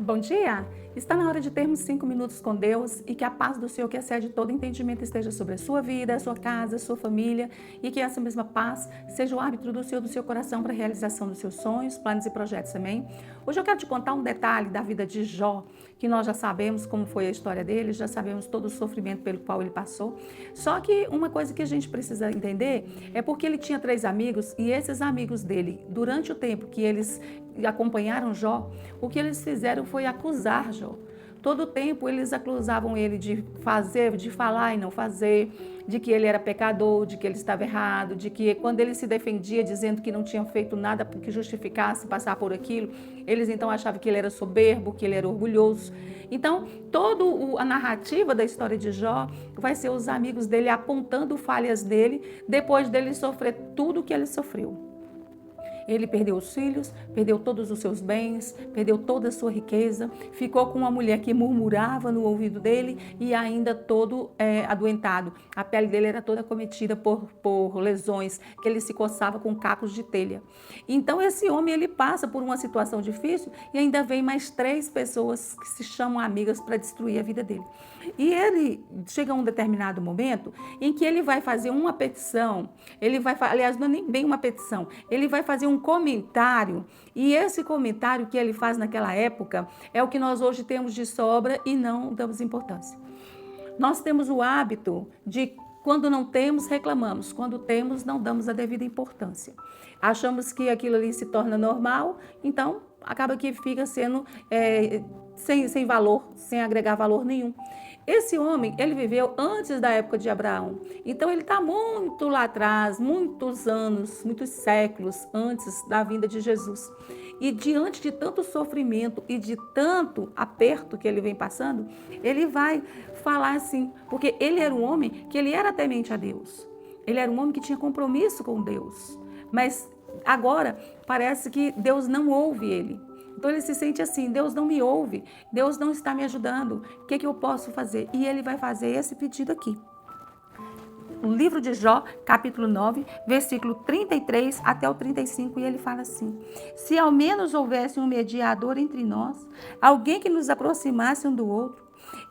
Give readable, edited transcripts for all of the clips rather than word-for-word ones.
Bom dia! Está na hora de termos 5 minutos com Deus e que a paz do Senhor, que excede todo entendimento, esteja sobre a sua vida, a sua casa, a sua família e que essa mesma paz seja o árbitro do seu coração para a realização dos seus sonhos, planos e projetos, amém? Hoje eu quero te contar um detalhe da vida de Jó, que nós já sabemos como foi a história dele, já sabemos todo o sofrimento pelo qual ele passou. Só que uma coisa que a gente precisa entender é porque ele tinha 3 amigos e esses amigos dele, durante o tempo que eles acompanharam Jó, o que eles fizeram foi acusar Jó. Todo o tempo eles acusavam ele de fazer, de falar e não fazer, de que ele era pecador, de que ele estava errado, de que quando ele se defendia dizendo que não tinha feito nada que justificasse passar por aquilo, eles então achavam que ele era soberbo, que ele era orgulhoso. Então, toda a narrativa da história de Jó vai ser os amigos dele apontando falhas dele, depois dele sofrer tudo o que ele sofreu. Ele perdeu os filhos, perdeu todos os seus bens, perdeu toda a sua riqueza, ficou com uma mulher que murmurava no ouvido dele e ainda todo adoentado. A pele dele era toda cometida por lesões, que ele se coçava com cacos de telha. Então esse homem ele passa por uma situação difícil e ainda vem mais 3 pessoas que se chamam amigas para destruir a vida dele. E ele chega a um determinado momento em que ele vai fazer uma petição, aliás, não é nem bem uma petição, ele vai fazer um comentário, e esse comentário que ele faz naquela época é o que nós hoje temos de sobra e não damos importância. Nós temos o hábito de, quando não temos, reclamamos, quando temos, não damos a devida importância. Achamos que aquilo ali se torna normal, então acaba que fica sendo sem valor, sem agregar valor nenhum. Esse homem, ele viveu antes da época de Abraão. Então, ele está muito lá atrás, muitos anos, muitos séculos antes da vinda de Jesus. E diante de tanto sofrimento e de tanto aperto que ele vem passando, ele vai falar assim, porque ele era um homem que ele era temente a Deus. Ele era um homem que tinha compromisso com Deus. Mas agora parece que Deus não ouve ele. Então ele se sente assim, Deus não me ouve, Deus não está me ajudando, o que eu posso fazer? E ele vai fazer esse pedido aqui. O livro de Jó, capítulo 9, versículo 33 até o 35, e ele fala assim: se ao menos houvesse um mediador entre nós, alguém que nos aproximasse um do outro,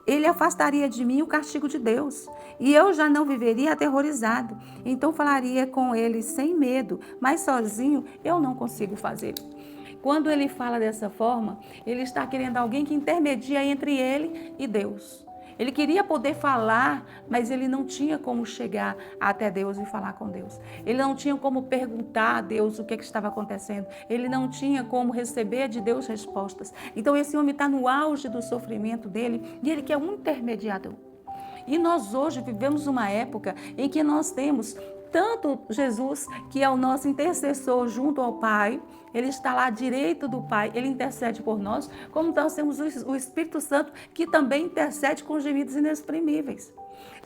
ele afastaria de mim o castigo de Deus, e eu já não viveria aterrorizado. Então falaria com ele sem medo, mas sozinho eu não consigo fazer. Quando ele fala dessa forma, ele está querendo alguém que intermedia entre ele e Deus. Ele queria poder falar, mas ele não tinha como chegar até Deus e falar com Deus. Ele não tinha como perguntar a Deus o que estava acontecendo. Ele não tinha como receber de Deus respostas. Então esse homem está no auge do sofrimento dele e ele quer um intermediador. E nós hoje vivemos uma época em que nós temos tanto Jesus, que é o nosso intercessor junto ao Pai, ele está lá à direita do Pai, ele intercede por nós, como nós temos o Espírito Santo, que também intercede com gemidos inexprimíveis.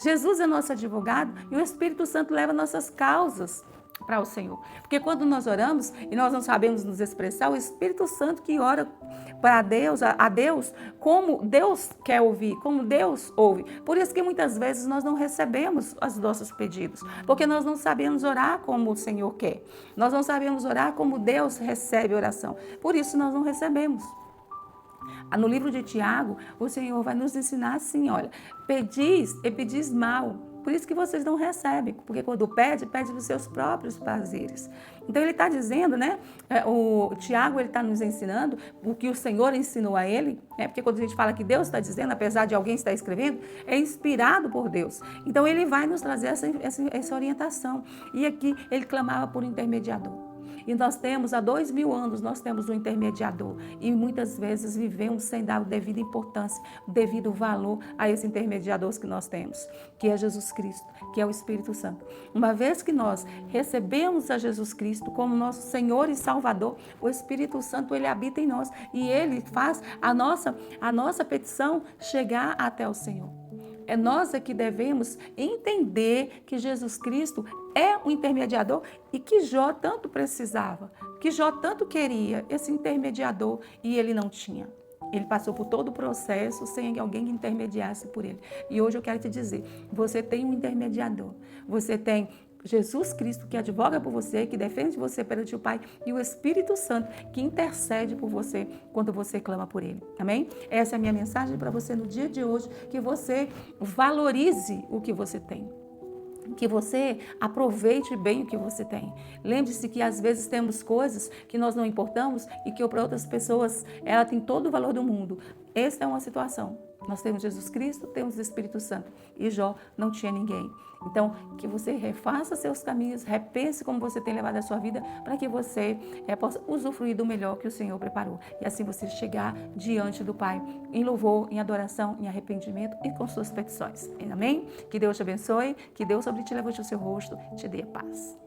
Jesus é nosso advogado e o Espírito Santo leva nossas causas para o Senhor. Porque quando nós oramos e nós não sabemos nos expressar, o Espírito Santo que ora para Deus, a Deus, como Deus quer ouvir, como Deus ouve. Por isso que muitas vezes nós não recebemos os nossos pedidos, porque nós não sabemos orar como o Senhor quer. Nós não sabemos orar como Deus recebe oração. Por isso nós não recebemos. No livro de Tiago, o Senhor vai nos ensinar assim, olha, pedis e pedis mal. Por isso que vocês não recebem, porque quando pede, pede dos seus próprios prazeres. Então ele está dizendo, né? O Tiago ele está nos ensinando o que o Senhor ensinou a ele, né? Porque quando a gente fala que Deus está dizendo, apesar de alguém estar escrevendo, é inspirado por Deus. Então ele vai nos trazer essa orientação. E aqui ele clamava por um intermediador. E nós temos, há 2000 anos, nós temos um intermediador. E muitas vezes vivemos sem dar a devida importância, o devido valor a esse intermediador que nós temos, que é Jesus Cristo, que é o Espírito Santo. Uma vez que nós recebemos a Jesus Cristo como nosso Senhor e Salvador, o Espírito Santo, ele habita em nós e ele faz a nossa petição chegar até o Senhor. É nós que devemos entender que Jesus Cristo é o intermediador e que Jó tanto precisava, que Jó tanto queria esse intermediador e ele não tinha. Ele passou por todo o processo sem alguém que intermediasse por ele. E hoje eu quero te dizer, você tem um intermediador, você tem Jesus Cristo que advoga por você, que defende você perante o Pai, e o Espírito Santo que intercede por você quando você clama por Ele. Amém? Essa é a minha mensagem para você no dia de hoje, que você valorize o que você tem. Que você aproveite bem o que você tem. Lembre-se que às vezes temos coisas que nós não importamos e que para outras pessoas ela tem todo o valor do mundo. Esta é uma situação. Nós temos Jesus Cristo, temos o Espírito Santo. E Jó não tinha ninguém. Então, que você refaça seus caminhos, repense como você tem levado a sua vida, para que você possa usufruir do melhor que o Senhor preparou. E assim você chegar diante do Pai em louvor, em adoração, em arrependimento e com suas petições. Amém? Que Deus te abençoe, que Deus sobre ti levante o seu rosto e te dê paz.